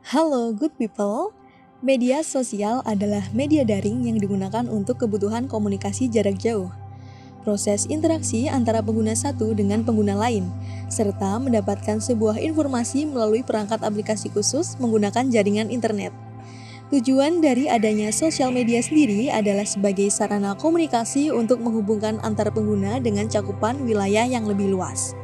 Halo good people, media sosial adalah media daring yang digunakan untuk kebutuhan komunikasi jarak jauh. Proses interaksi antara pengguna satu dengan pengguna lain, serta mendapatkan sebuah informasi melalui perangkat aplikasi khusus menggunakan jaringan internet. Tujuan dari adanya sosial media sendiri adalah sebagai sarana komunikasi untuk menghubungkan antar pengguna dengan cakupan wilayah yang lebih luas.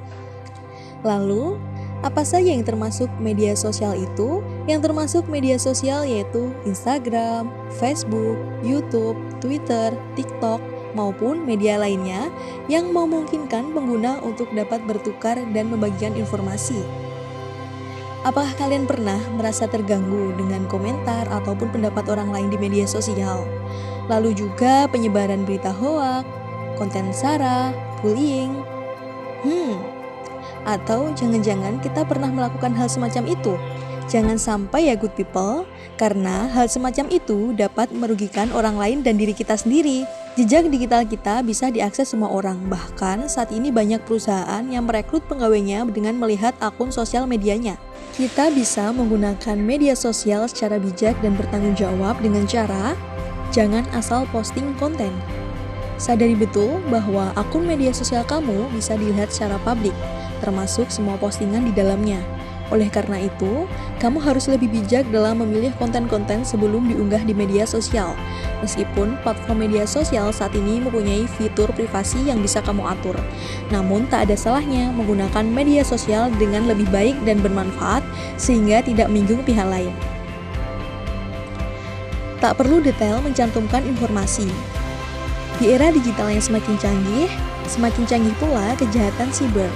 Lalu, apa saja yang termasuk media sosial itu? Yang termasuk media sosial yaitu Instagram, Facebook, YouTube, Twitter, TikTok, maupun media lainnya yang memungkinkan pengguna untuk dapat bertukar dan membagikan informasi. Apakah kalian pernah merasa terganggu dengan komentar ataupun pendapat orang lain di media sosial? Lalu juga penyebaran berita hoak, konten sara, bullying. Atau jangan-jangan kita pernah melakukan hal semacam itu? Jangan sampai ya good people, karena hal semacam itu dapat merugikan orang lain dan diri kita sendiri. Jejak digital kita bisa diakses semua orang, bahkan saat ini banyak perusahaan yang merekrut pegawainya dengan melihat akun sosial medianya. Kita bisa menggunakan media sosial secara bijak dan bertanggung jawab dengan cara jangan asal posting konten. Sadari betul bahwa akun media sosial kamu bisa dilihat secara publik, termasuk semua postingan di dalamnya. Oleh karena itu, kamu harus lebih bijak dalam memilih konten-konten sebelum diunggah di media sosial. Meskipun platform media sosial saat ini mempunyai fitur privasi yang bisa kamu atur, namun tak ada salahnya menggunakan media sosial dengan lebih baik dan bermanfaat sehingga tidak menyinggung pihak lain. Tak perlu detail mencantumkan informasi. Di era digital yang semakin canggih pula kejahatan siber.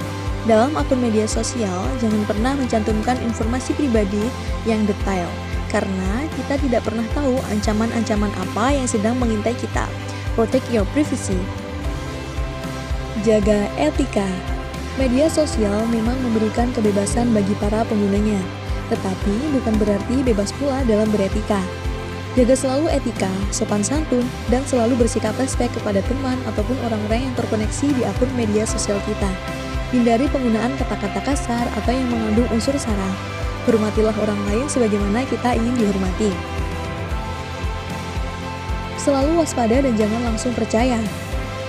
Dalam akun media sosial, jangan pernah mencantumkan informasi pribadi yang detail, karena kita tidak pernah tahu ancaman-ancaman apa yang sedang mengintai kita. Protect your privacy. Jaga etika. Media sosial memang memberikan kebebasan bagi para penggunanya, tetapi bukan berarti bebas pula dalam beretika. Jaga selalu etika, sopan santun, dan selalu bersikap respek kepada teman ataupun orang-orang yang terkoneksi di akun media sosial kita. Hindari penggunaan kata-kata kasar atau yang mengandung unsur sara. Hormatilah orang lain sebagaimana kita ingin dihormati. Selalu waspada dan jangan langsung percaya.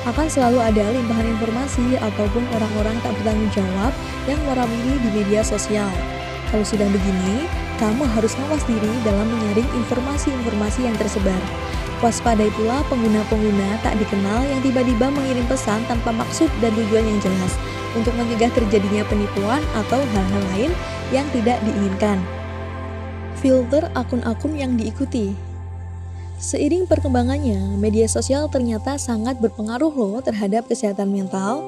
Akan selalu ada limpahan informasi ataupun orang-orang tak bertanggung jawab yang meramili di media sosial. Kalau sudah begini, kamu harus mawas diri dalam menyaring informasi-informasi yang tersebar. Waspadai pula pengguna-pengguna tak dikenal yang tiba-tiba mengirim pesan tanpa maksud dan tujuan yang jelas untuk mencegah terjadinya penipuan atau hal-hal lain yang tidak diinginkan. Filter akun-akun yang diikuti. Seiring perkembangannya, media sosial ternyata sangat berpengaruh loh terhadap kesehatan mental.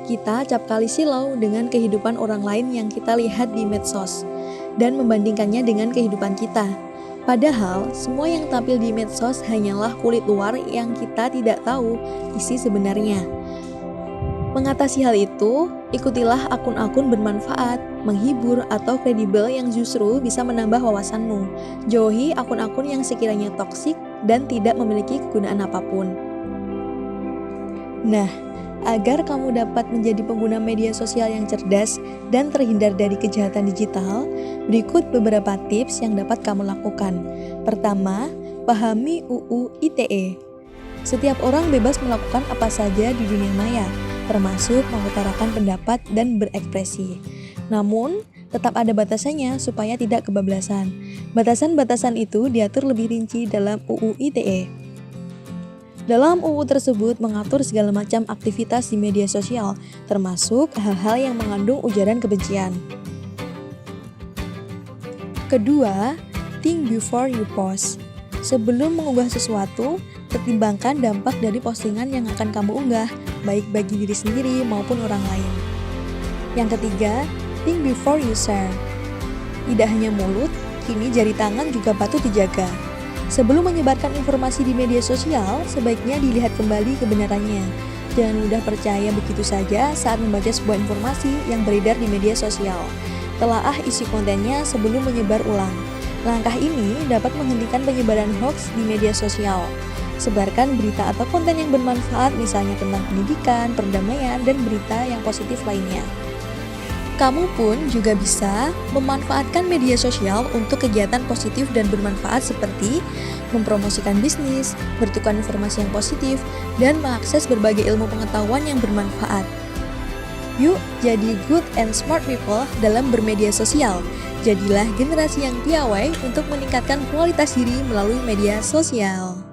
Kita acap kali silau dengan kehidupan orang lain yang kita lihat di medsos dan membandingkannya dengan kehidupan kita. Padahal, semua yang tampil di medsos hanyalah kulit luar yang kita tidak tahu isi sebenarnya. Mengatasi hal itu, ikutilah akun-akun bermanfaat, menghibur, atau kredibel yang justru bisa menambah wawasanmu. Jauhi akun-akun yang sekiranya toksik dan tidak memiliki kegunaan apapun. Nah, agar kamu dapat menjadi pengguna media sosial yang cerdas dan terhindar dari kejahatan digital, berikut beberapa tips yang dapat kamu lakukan. Pertama, pahami UU ITE. Setiap orang bebas melakukan apa saja di dunia maya, termasuk mengutarakan pendapat dan berekspresi. Namun, tetap ada batasannya supaya tidak kebablasan. Batasan-batasan itu diatur lebih rinci dalam UU ITE. Dalam UU tersebut mengatur segala macam aktivitas di media sosial, termasuk hal-hal yang mengandung ujaran kebencian. Kedua, think before you post. Sebelum mengunggah sesuatu, pertimbangkan dampak dari postingan yang akan kamu unggah, baik bagi diri sendiri maupun orang lain. Yang ketiga, think before you share. Tidak hanya mulut, kini jari tangan juga patut dijaga. Sebelum menyebarkan informasi di media sosial, sebaiknya dilihat kembali kebenarannya. Jangan mudah percaya begitu saja saat membaca sebuah informasi yang beredar di media sosial. Telaah isi kontennya sebelum menyebar ulang. Langkah ini dapat menghentikan penyebaran hoax di media sosial. Sebarkan berita atau konten yang bermanfaat, misalnya tentang pendidikan, perdamaian, dan berita yang positif lainnya. Kamu pun juga bisa memanfaatkan media sosial untuk kegiatan positif dan bermanfaat seperti mempromosikan bisnis, bertukar informasi yang positif, dan mengakses berbagai ilmu pengetahuan yang bermanfaat. Yuk, jadi good and smart people dalam bermedia sosial. Jadilah generasi yang piawai untuk meningkatkan kualitas diri melalui media sosial.